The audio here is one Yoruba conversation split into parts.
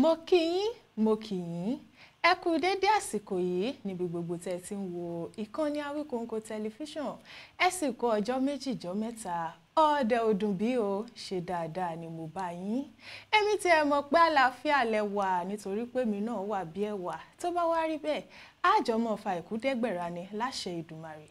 Mo kí yín ẹ kú dédé àsìkò yìí níbi gbogbo tẹ́ ti ń wo ìkànnì Awíkonko tẹlifíṣàn ẹ sì kú ọjọ́ méjì jọ́ mẹ́ta ọdẹ ọdún bí o ṣe dáadáa ni mo bá yín èmi tí ẹ mọ̀ pé àlàáfíà lẹ wà nítorí pé mi náà wà bí ẹwà tó bá wá rí bẹ́ẹ̀ àjọmọ́ fa ìkúdẹ́gbẹ̀rà ni láṣẹ Ìdùmarè.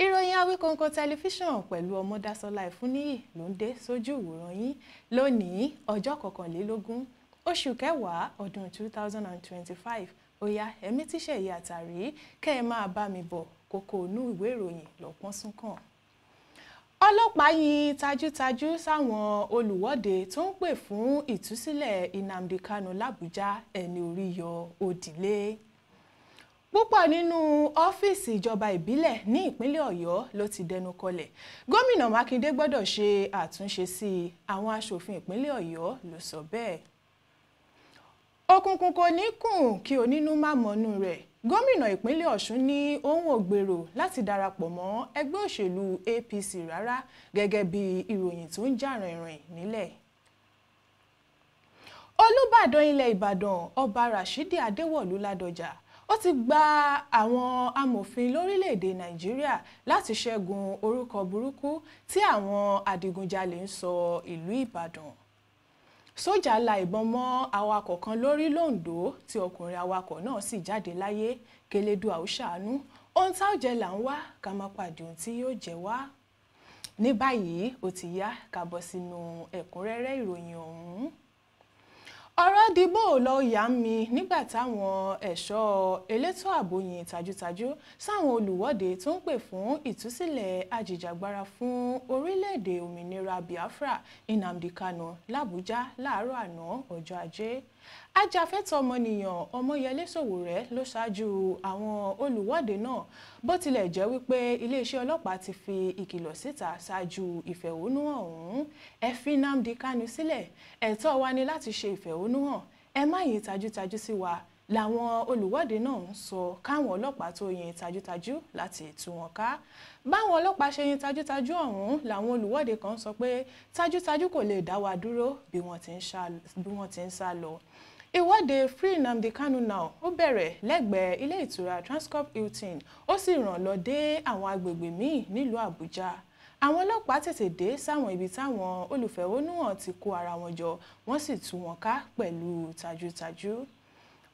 Ìròyìn Awíkonko tẹlifíṣàn pẹ̀lú Ọmọdásọ́lá Ìfúnníyì ló ń dé sójú ìwòran yín lónìí ọjọ́ 21 oṣù kẹwàá ọdún 2025 ó yá ẹ̀mí tíṣẹ̀ yìí àtàrí kẹ́ ẹ máa bá mi bọ̀ kókó inú ìwé ìròyìn lọ́pọ́n sún kàn. Ọlọ́pàá yìn tajútajú sáwọn olùwọ́de tó ń pè fún ìtúsílẹ̀ Nnamdi Kanu l'Àbújá ẹni orí yọ òdìlé. Púpọ̀ nínú ọ́fíìsì ìjọba ìbílẹ̀ ní ìpínlẹ̀ Ọ̀yọ́ ló ti dẹnu kọlẹ̀. Gómìnà Mákindé gbọ́dọ̀ ṣe àtúnṣe sí àwọn aṣòfin ìpínlẹ̀ Ọ̀yọ́ ló sọ bẹ́ẹ̀. Òkùnkùn kò ní kùn kí onínú má mọ̀nú rẹ̀. Gómìnà ìpínlẹ̀ Ọ̀ṣun ní òun ò gbèrò láti darapọ̀ mọ́ ẹgbẹ́ òṣèlú APC rárá gẹ́gẹ́ bí ìròyìn tó ń jà rìnrìn nílẹ̀. Olúbàdàn ilẹ̀ Ìbàdàn Ọba Rashidi Adéwọ̀lú Ládọjà ó ti gba àwọn amòfin lórílẹ̀‐èdè Nàìjíríà láti ṣẹ́gun orúkọ burúkú tí àwọn adigunjalè ń sọ ìlú Ìbàdàn. Sójà la ìbọn mọ́ awakọ̀ kan lórí l'Oǹdó tí ọkùnrin awakọ̀ náà sì jáde láyé k'Elédùà ó ṣàánú ohun tá ò jẹ là ń wá ká má pàdé ohun tí yóò jẹ wá. Ní báyìí ó ti yá ká bọ́ sínú ẹ̀kúnrẹ́rẹ́ ìròyìn ọ̀hún. Ọ̀rọ̀ dìbò lọ yà mí nígbà táwọn ẹ̀ṣọ́ elétò ààbò yìn tajútajú sáwọn olùwọ́de tó ń pè fún ìtúsílẹ̀ ajìjàgbara fún orílẹ̀-èdè òmìnira Biafra Nnamdi Kanu l'Àbújá láàárọ̀ àná ọjọ́ Ajé. Ajàfẹ́tọ̀ọ́ ọmọnìyàn Ọmọyẹlé Sowore ló ṣáájú àwọn olùwọ́de náà bó tilẹ̀ jẹ́ wípé iléeṣẹ́ ọlọ́pàá ti fi ìkìlọ̀ síta ṣáájú ìfẹ̀hónúhàn ọ̀hún. Ẹ fi Nnamdi Kanu sílẹ̀, ẹ̀tọ́ wa ni láti ṣe ìfẹ̀hónúhàn, ẹ má yìn tajútajú sí wa làwọn olùwọ́de náà ń sọ káwọn ọlọ́pàá tó yìn tajútajú láti tú wọn ká. Báwọn ọlọ́pàá ṣe yìn tajútajú ọ̀hún làwọn olùwọ́de kan sọ pé tajútajú kò lè dá wa dúró bí wọ́n ti ń sá lọ. Ìwọ́de Free Nnamdi Kanu Now ó bẹ̀rẹ̀ lẹ́gbẹ̀ẹ́ ilé ìtura Transcorp Hilton ó sì ràn lọ dé àwọn agbègbè míì nílùú Àbújá. Àwọn ọlọ́pàá tètè dé sáwọn ibi táwọn olùfẹ̀hónúhàn ti kó ara wọn jọ wọ́n sì tú wọn ká pẹ̀lú tajútajú.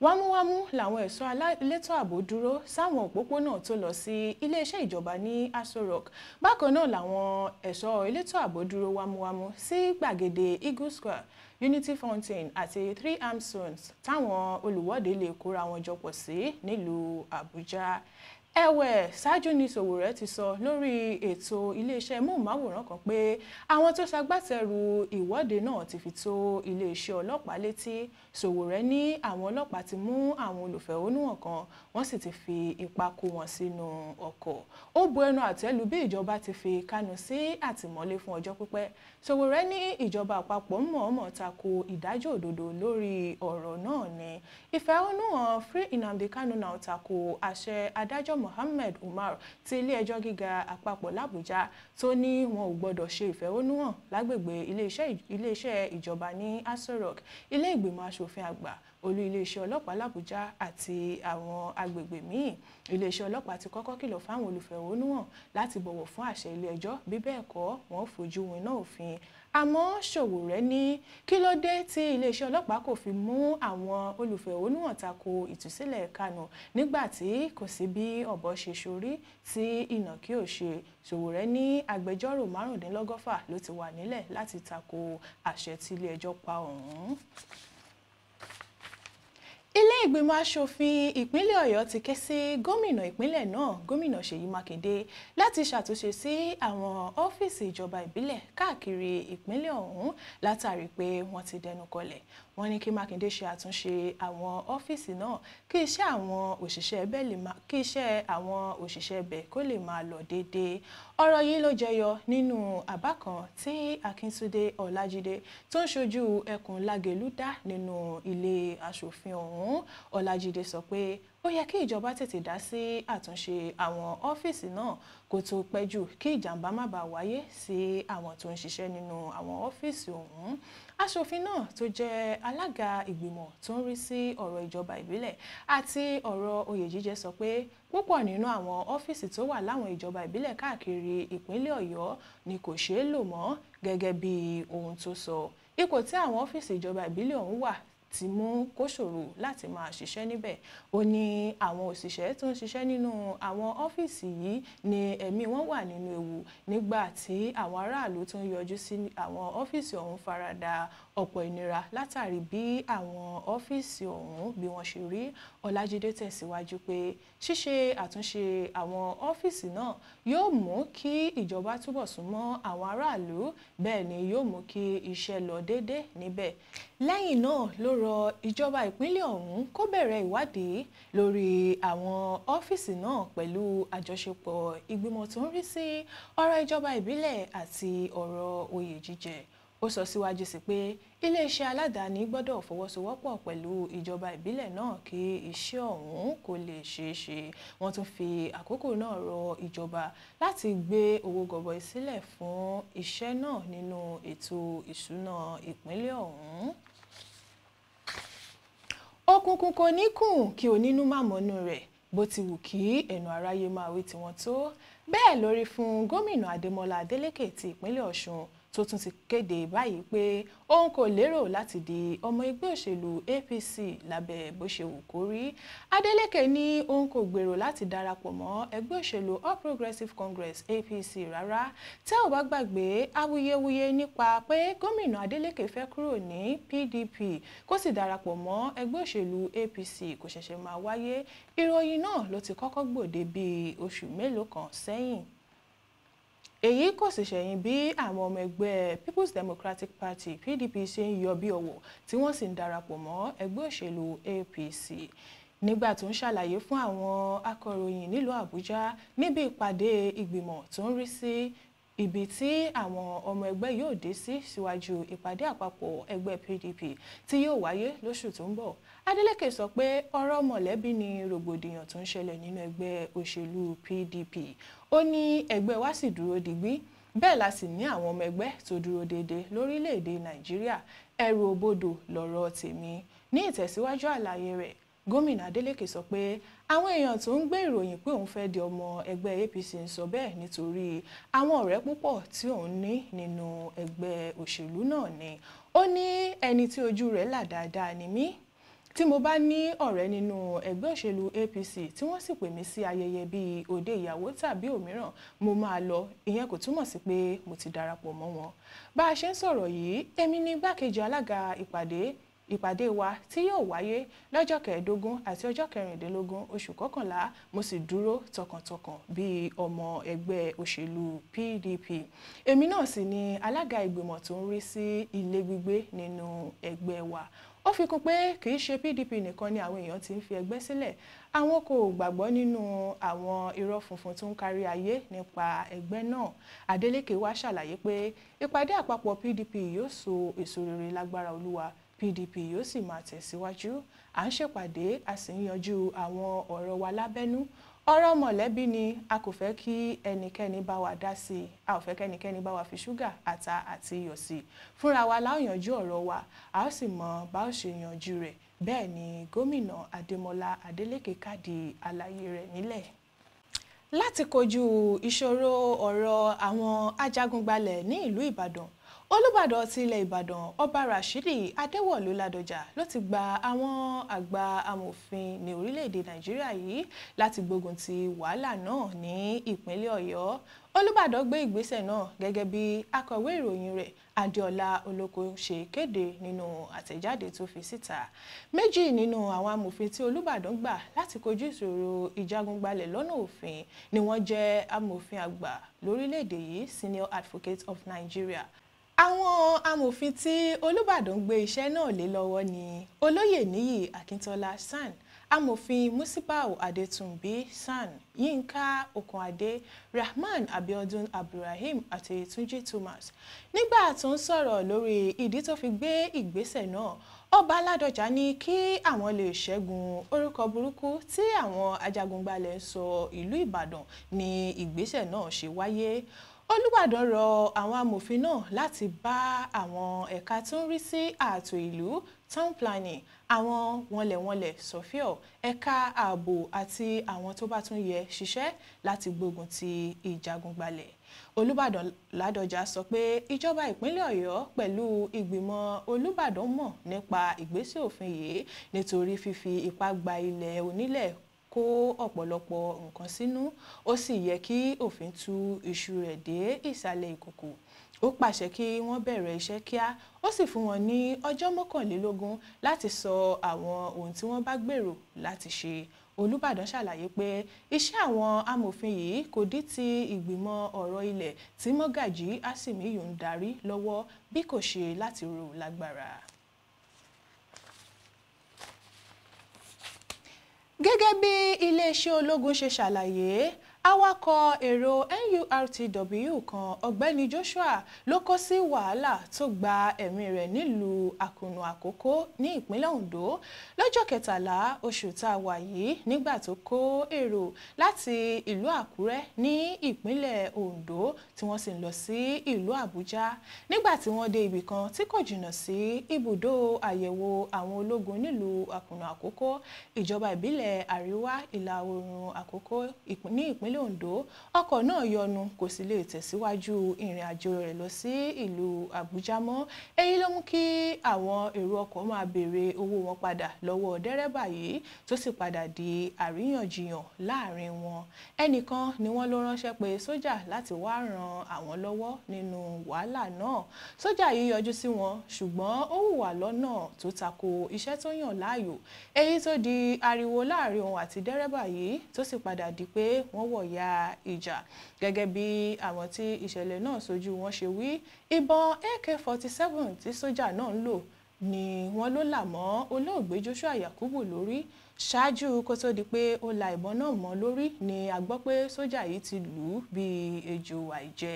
Wámúwámú làwọn ẹ̀ṣọ́ elétò ààbò dúró sáwọn òpópónà tó lọ sí iléeṣẹ́ ìjọba ní Aso Rock. Bákan náà làwọn ẹ̀ṣọ́ elétò ààbò dúró wámúwámú sí gbàgede Eagle Square, Unity Fountain àti 3 Arms Zones táwọn olùwọ́de lè kóra wọn jọ pọ̀ sí nílùú Àbújá. Ẹ̀wẹ̀ ṣáájú ní Sowore ti sọ lórí ètò iléeṣẹ́ móhùnmáwòrán kan pé àwọn tó ṣagbátẹrù ìwọ́de náà ti fi tó iléeṣẹ́ ọlọ́pàá létí. Sowore ní àwọn ọlọ́pàá ti mú àwọn olùfẹ̀hónúhàn kan wọ́n sì ti fi ipá kó wọn sínú ọkọ̀. Ó bu ẹnu àtẹ́ lù bí ìjọba ti fi Kanu sí àtìmọ́lé fún ọjọ́ pípẹ́. Sowore ní ìjọba àpapọ̀ mọ̀ọ́mọ̀ tako ìdájọ́ òdodo lórí ọ̀rọ̀ náà ni. Ìfẹ̀hónúhàn Free Nnamdi Kanu Now tako àṣẹ adájọ́ Mohammed Umar ti ilé-ẹjọ́ gíga àpapọ̀ l'Àbújá tó ní wọn ò gbọ́dọ̀ ṣe ìfẹ̀hónúhàn lágbègbè iléeṣẹ́ ìjọba ní Aso Rock, ilé ìgbìmọ̀ aṣòfin àgbà, olú iléeṣẹ́ ọlọ́pàá l'Àbújá àti àwọn agbègbè míì. Iléeṣẹ́ ọlọ́pàá ti kọ́kọ́ kìlọ̀ fáwọn olùfẹ̀hónúhàn láti bọ̀wọ̀ fún àṣẹ ilé-ẹjọ́ bí bẹ́ẹ̀ kọ́ wọn fojú winá òfin. Àmọ́ Sowore ní kí ló dé tí iléeṣẹ́ ọlọ́pàá kò fi mú àwọn olùfẹ̀hónúhàn tako ìtúsílẹ̀ Kanu nígbà tí kò sí bí ọ̀bọ ṣe ṣorí tí ìnàkí ò ṣe. Sowore ní agbẹjọ́rò 125 ló ti wà nílẹ̀ láti tako àṣẹ tí ilé-ẹjọ́ pa ọ̀hún. Ilé ìgbìmọ̀ aṣòfin ìpínlẹ̀ Ọ̀yọ́ ti ké sí gómìnà ìpínlẹ̀ náà, gómìnà Ṣèyí Mákindé, láti ṣàtúnṣe sí àwọn ọ́fíìsì ìjọba ìbílẹ̀ káàkiri ìpínlẹ̀ ọ̀hún látàrí pé wọ́n ti dẹnu kọlẹ̀. Wọ́n ní kí Mákindé ṣe àtúnṣe àwọn ọ́fíìsì náà kí iṣẹ́ àwọn òṣìṣẹ́ ibẹ̀ kó lè máa lọ déédéé. Ọ̀rọ̀ yìí ló jẹyọ nínú àbá kan tí Akíntúndé Ọlájídé tó ń ṣojú ẹkùn Lágelú dá nínú ilé aṣòfin ọ̀hún. Ọlájídé sọ pé ó yẹ kí ìjọba tètè dá sí àtúnṣe àwọn ọ́fíìsì náà kó tó pẹ́ jù kí ìjàmbá má bàa wáyé sí àwọn tó ń ṣiṣẹ́ nínú àwọn ọ́fíìsì ọ̀hún. Aṣòfin náà tó jẹ́ alága ìgbìmọ̀ tó ń rí sí ọ̀rọ̀ ìjọba ìbílẹ̀ àti ọ̀rọ̀ oyè jíjẹ sọ pé púpọ̀ nínú àwọn ọ́fíìsì tó wà láwọn ìjọba ìbílẹ̀ káàkiri ìpínlẹ̀ Ọ̀yọ́ ni kò ṣeé lò mọ́ gẹ́gẹ́ bí ohun tó sọ. Ipò tí àwọn ọ́fíìsì ìjọba ìbílẹ̀ ọ̀hún wà ti mú kó ṣòro láti máa ṣiṣẹ́ níbẹ̀. Ó ní àwọn òṣìṣẹ́ tó ń ṣiṣẹ́ nínú àwọn ọ́fíìsì yìí ni ẹ̀mí wọn wà nínú ewu nígbà tí àwọn aráàlú tó ń yọjú sí àwọn ọ́fíìsì ọ̀hún farada ọ̀pọ̀ ìnira látàrí bí àwọn ọ́fíìsì ọ̀hún bí wọ́n ṣe rí. Ọlájídé tẹ̀síwájú pé ṣíṣe àtúnṣe àwọn ọ́fíìsì náà yóò mú kí ìjọba túbọ̀ súnmọ́ àwọn aráàlú, bẹ́ẹ̀ ni yóò mú kí iṣẹ́ lọ déédéé níbẹ̀. Lẹ́yìn náà ló rọ ìjọba ìpínlẹ̀ ọ̀hún kó bẹ̀rẹ̀ ìwádìí lórí àwọn ọ́fíìsì náà pẹ̀lú àjọṣepọ̀ ìgbìmọ̀ tó ń rí sí ọ̀rọ̀ ìjọba ìbílẹ̀ àti ọ̀rọ̀ oyè jíjẹ. Ó sọ síwájú sí pé iléeṣẹ́ aládàáni gbọ́dọ̀ fọwọ́sowọ́pọ̀ pẹ̀lú ìjọba ìbílẹ̀ náà kí iṣẹ́ ọ̀hún kó lè ṣeé ṣe. Wọ́n tún fi àkókò náà rọ ìjọba láti gbé owó gọbọi sílẹ̀ fún iṣẹ́ náà nínú ètò ìṣúná ìpínlẹ̀ ọ̀hún. Òkùnkùn kò ní kùn kí onínú má mọ́nú rẹ̀, bó ti wù kí ẹnu aráyé máa wí tiwọn tó. Bẹ́ẹ̀ lórí fún gómìnà Adémọ́lá Adélékè ti ìpínlẹ̀ Ọ̀ṣun tó tún ti kéde báyìí pé òun kò lérò láti di ọmọ ẹgbẹ́ òṣèlú APC lábẹ́ bó ṣe wù kó rí. Adélékè ní òun kò gbèrò láti darapọ̀ mọ́ ẹgbẹ́ òṣèlú All Progressives Congress APC rárá. Tẹ́ ò bá gbàgbé awuyewuye nípa pé gómìnà Adélékè fẹ́ kúrò ní PDP kó sì darapọ̀ mọ́ ẹgbẹ́ òṣèlú APC kò ṣẹ̀ṣẹ̀ máa wáyé. Ìròyìn náà ló ti kọ́kọ́ gbòde bíi oṣù mélòó kan sẹ́yìn. Èyí kò sì ṣẹ̀yìn bí àwọn ọmọ ẹgbẹ́ People's Democratic Party PDP ṣe ń yọ bí ọwọ̀ tí wọ́n sì ń darapọ̀ mọ́ ẹgbẹ́ òṣèlú APC. Nígbà tó ń ṣàlàyé fún àwọn akọ̀ròyìn nílùú Àbújá níbi ìpàdé ìgbìmọ̀ tó ń rí sí ibi tí àwọn ọmọ ẹgbẹ́ yóò dé sí síwájú ìpàdé àpapọ̀ ẹgbẹ́ PDP tí yóò wáyé lóṣù tó ń bọ̀, Adélékè sọ pé ọ̀rọ̀ mọ̀lẹ́bí ni rògbòdìyàn tó ń ṣẹlẹ̀ nínú ẹgbẹ́ òṣèlú PDP. Ó ní ẹgbẹ́ wa sì dúró digbí, bẹ́ẹ̀ la sì ní àwọn ọmọ ẹgbẹ́ tó dúró déédéé lórílẹ̀‐èdè Nàìjíríà. Ẹrù òbodò lọ̀rọ̀ tèmi. Ní ìtẹ̀síwájú àlàyé rẹ̀, gómìnà Adélékè sọ pé àwọn èèyàn tó ń gbé ìròyìn pé òun fẹ́ di ọmọ ẹgbẹ́ APC ń sọ bẹ́ẹ̀ nítorí àwọn ọ̀rẹ́ púpọ̀ tí òun ní nínú ẹgbẹ́ òṣèlú náà ni. Ó ní ẹni tí ojú rẹ̀ là dáadáa ni mí. Tí mo bá ní ọ̀rẹ́ nínú ẹgbẹ́ òṣèlú APC tí wọ́n sì pè mí sí ayẹyẹ bíi òde ìyàwó tàbí òmíràn, mo máa lọ. Ìyẹn kò túmọ̀ sí pé mo ti darapọ̀ mọ́ wọn. Bá a ṣe ń sọ̀rọ̀ yìí, èmi ni igbákejì alága ìpàdé wa tí yóò wáyé lọ́jọ́ 15 àti ọjọ́ 16 oṣù kọkànlá. Mo sì dúró tọkàntọkàn bíi ọmọ ẹgbẹ́ òṣèlú PDP. Èmi náà sì ni alága ìgbìmọ̀ tó ń rí sí ilé gbígbé nínú ẹgbẹ́ wa. Ó fi kún pé kì í ṣe PDP nìkan ni àwọn èèyàn ti ń fi ẹgbẹ́ sílẹ̀. Àwọn kò gbàgbọ́ nínú àwọn irọ́ funfun tó ń kárí ayé nípa ẹgbẹ́ náà. Adélékè wá ṣàlàyé pé ìpàdé àpapọ̀ PDP yóò so èso rere lágbára Olúwa. PDP yóò sì máa tẹ̀síwájú. À ń ṣèpàdé, a sì ń yanjú àwọn ọ̀rọ̀ wa lábẹ́nú. Ọ̀rọ̀ mọ̀lẹ́bí ni a kò fẹ́ kí ẹnikẹ́ni bá wa dá sí i. A ò fẹ́ kẹ́nikẹ́ni bá wa fi ṣúgà, ata àti iyọ̀ sí i. Fúnra wa la ó yanjú ọ̀rọ̀ wa, a ó sì mọ bá ó ṣe yanjú rẹ̀. Bẹ́ẹ̀ ni gómìnà Adémọ́lá Adélékè kádìí àlàyé rẹ̀ nílẹ̀. Láti kojú ìṣòro ọ̀rọ̀ àwọn ajagunbalẹ̀ ní ìlú Ìbàdàn, Olúbàdàn ti ilẹ̀ Ìbàdàn Ọba Rashidi Adéwọ̀lú Ládọjà ló ti gba àwọn àgbà amòfin ní orílẹ̀-èdè Nàìjíríà yìí láti gbógun ti wàhálà náà ní ìpínlẹ̀ Ọ̀yọ́. Olúbàdàn gbé ìgbésẹ̀ náà gẹ́gẹ́ bí akọ̀wé ìròyìn rẹ̀ Adéọlá Olóko ṣe kéde nínú àtẹ̀jáde tó fi síta. Méjì nínú àwọn amòfin tí Olúbàdàn gbà láti kojú ìṣòro ìjagunbalẹ̀ lọ́nà òfin ni wọ́n jẹ́ amòfin àgbà lórílẹ̀-èdè yìí, Senior Advocate of Nigeria. Àwọn amòfin tí Olúbàdàn gbé iṣẹ́ náà lé lọ́wọ́ ni Olóyè Níyì Akíntọ́lá SAN, amòfin Musibau Adétúnbí SAN, Yínká Okunadé, Rahman Abiodun Abdulrahim àti Túnjí Thomas. Nígbà tó ń sọ̀rọ̀ lórí ìdí tó fi gbé ìgbésẹ̀ náà, Ọba Ládọjà ní kí àwọn lè ṣẹ́gun orúkọ burúkú tí àwọn ajagunbalẹ̀ sọ ìlú Ìbàdàn ní ìgbésẹ̀ náà ṣe wáyé. Olúbàdàn rọ àwọn amòfin náà láti bá àwọn ẹ̀ka tó ń rí sí ààtò ìlú, town planning, àwọn wọnlẹ̀wọnlẹ̀ sọ̀fíọ̀, ẹ̀ka ààbò àti àwọn tó bá tún yẹ ṣiṣẹ́ láti gbógun ti ìjagunbalẹ̀. Olúbàdàn Ládọjà sọ pé ìjọba ìpínlẹ̀ Ọ̀yọ́ pẹ̀lú ìgbìmọ̀ Olúbàdàn mọ̀ nípa ìgbésẹ̀ òfin yìí nítorí fífi ipá gba ilẹ̀ onílẹ̀ kó ọ̀pọ̀lọpọ̀ nǹkan sínú, ó sì yẹ kí òfin tú iṣu rẹ̀ dé ìsàlẹ̀ ìkòkò. Ó pàṣẹ kí wọ́n bẹ̀rẹ̀ iṣẹ́ kíá, ó sì fún wọn ní ọjọ́ 21 láti sọ àwọn ohun tí wọ́n bá gbèrò láti ṣe. Olúbàdàn ṣàlàyé pé iṣẹ́ àwọn amòfin yìí kò dí ti ìgbìmọ̀ ọ̀rọ̀ ilẹ̀ tí Mọ́gàjí Àsìmíyù ń darí lọ́wọ́ bí kò ṣe láti rò lágbára. Gẹ́gẹ́ bí iléeṣẹ́ ológun ṣe ṣàlàyé, awakọ̀ èrò NURTW kan ọ̀gbẹ́ni Joshua ló kó sí wàhálà tó gba ẹ̀mí rẹ̀ nílùú Àkójọpọ ní ìpínlẹ̀ Ondo lọ́jọ́ 13 oṣù tá a wà yìí nígbà tó kó èrò láti ìlú Àkúrẹ́ ní ìpínlẹ̀ Ondo tí wọ́n sì ń lọ sí ìlú Àbújá. Nígbà tí wọ́n dé ibì kan tí kò jìnnà sí ibùdó àyẹ̀wò àwọn ológun nílùú Àkójọpọ, ìjọba ìbílẹ̀ Àríwá Ìlà Oòrùn Àkókò ní ìpínlẹ̀ Ondo, ọkọ̀ náà yọnu kò sì lè tẹ̀síwájú ìrìn àjò rẹ̀ lọ sí ìlú Àbújá mọ́. Èyí ló mú kí àwọn èrò ọkọ̀ máa béèrè owó wọn padà lọ́wọ́ dẹ́rẹ́bà yìí tó sì padà di àríyànjiyàn láàrin wọn. Ẹnìkan ni wọ́n ló ránṣẹ́ pé sójà láti wá ran àwọn lọ́wọ́ nínú wàhálà náà. Sójà yìí yọjú sí wọn ṣùgbọ́n ó hùwà lọ́nà tó tako iṣẹ́ tó yàn láàyò, èyí tó di ariwo láàrin òun àti dẹ́rẹ́bà yìí tó sì padà di pé wọ́n wọ̀ ya ìjà. Gẹ́gẹ́ bí àwọn tí ìṣẹ̀lẹ̀ náà sojú wọn ṣe wí, ìbọn AK-47 tí sójà náà ń lò ni wọ́n ló là mọ́ olóògbé Joshua Yakubu lórí. Ṣáájú kó tó di pé ó la ìbọn náà mọ́ lórí ni a gbọ́ pé sójà yìí ti lù ú bí ejò àìjẹ.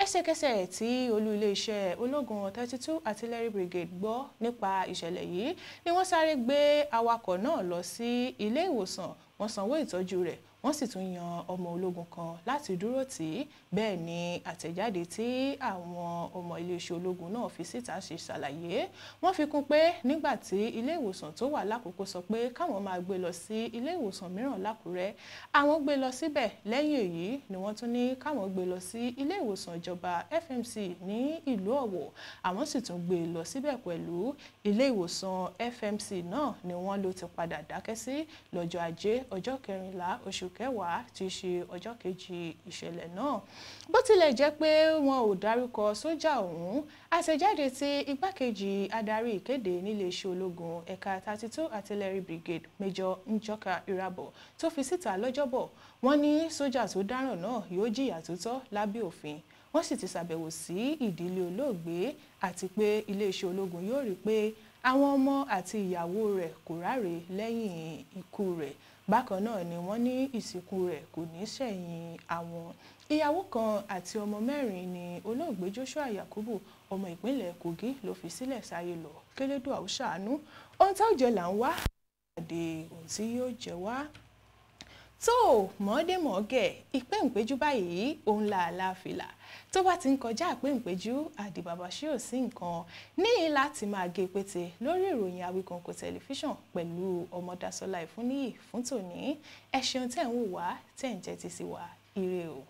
Ẹsẹ̀kẹsẹ̀ tí olú iléeṣẹ́ ológun 32 Artillery Brigade gbọ́ nípa ìṣẹ̀lẹ̀ yìí ni wọ́n sáré gbé awakọ̀ náà lọ sí ilé ìwòsàn, wọ́n sanwó ìtọ́jú rẹ̀, wọ́n sì tún yan ọmọ ológun kan láti dúró tì í. Bẹ́ẹ̀ ni àtẹ̀jáde tí àwọn ọmọ iléeṣẹ́ ológun náà fi síta ṣe ṣàlàyé. Wọ́n fi kún pé nígbà tí ilé ìwòsàn tó wà l'Àkókò sọ pé káwọn máa gbé lọ sí ilé ìwòsàn mìíràn l'Àkúrẹ́, àwọn gbé lọ síbẹ̀. Lẹ́yìn èyí ni wọ́n tún ní káwọn gbé lọ sí ilé ìwòsàn ìjọba FMC ní ìlú Ọ̀wọ̀, àwọn sì tún gbé lọ síbẹ̀ pẹ̀lú. Ilé ìwòsàn FMC náà ni wọ́n ló ti padà dákẹ́ sí lọ́jọ́ Ajé ọjọ́ 14 oṣù kẹwàá tí í ṣe ọjọ́ kejì ìṣẹ̀lẹ̀ náà. Bó tilẹ̀ jẹ́ pé wọn ò dárúkọ sójà ọ̀hún, àtẹ̀jáde tí igbákejì adarí ìkéde níléeṣẹ́ ológun ẹ̀ka 32 Artillery Brigade Major Njoka Irabor tó fi síta lọ́jọ́bọ̀, wọ́n ní sójà tó dáràn náà yóò jìyà tó tọ́ lábẹ́ òfin. Wọ́n sì ti ṣàbẹ̀wò sí ìdílé olóògbé àti pé iléeṣẹ́ ológun yóò rí pé àwọn ọmọ àti ìyàwó rẹ̀ kò ráre lẹ́yìn ikú rẹ̀. Bákan náà ni wọ́n ní ìsìnkú rẹ̀ kò ní ṣẹ̀yìn àwọn. Ìyàwó kan àti ọmọ 4 ni olóògbé Joshua Yakubu ọmọ ìpínlẹ̀ Kogi ló fi sílẹ̀ sáyé lọ. Kélédùà ó ṣàánú, ohun tá ò jẹ là ń wá, àdé ohun tí yóò jẹ wá. Tó mọ́démọ́gẹ̀ ìpéǹpéjú báyìí òun làálàá fìlà. Tó bá ti ń kọjá ìpéǹpéjú àdìbàbà ṣé ò sí nǹkan ní láti máa gé pété lórí ìròyìn Awíkonko tẹlifíṣàn pẹ̀lú Ọmọdásọ́lá Ìfúnníyì fún tòní. Ẹ ṣeun tẹ́ ń wò wá, tẹ́ ń tẹ́tí sí wa. Ire o.